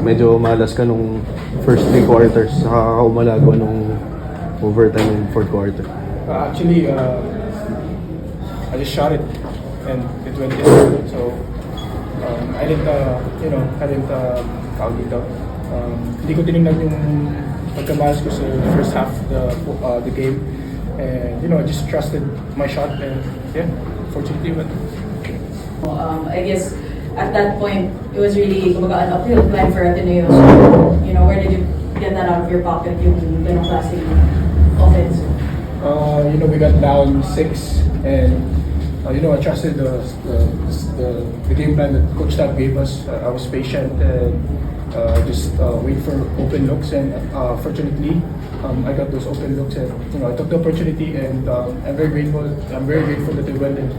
medyo malas ka nung first 3 quarters, saka umalagwa nung overtime in fourth quarter. Actually, I just shot it and it went in. So I didn't, tawag dito. Hindi ko tinignan yung pagkamalas ko sa first half the game. And I just trusted my shot and yeah, fortunately went. I guess at that point, it was really an uphill climb for Ateneo. So, where did you get that out of your pocket, yung ganong klaseng offense? We got down 6 and I trusted the game plan that Coach Tab gave us. I was patient and just wait for open looks, and fortunately I got those open looks, and I took the opportunity, and I'm very grateful that we went in.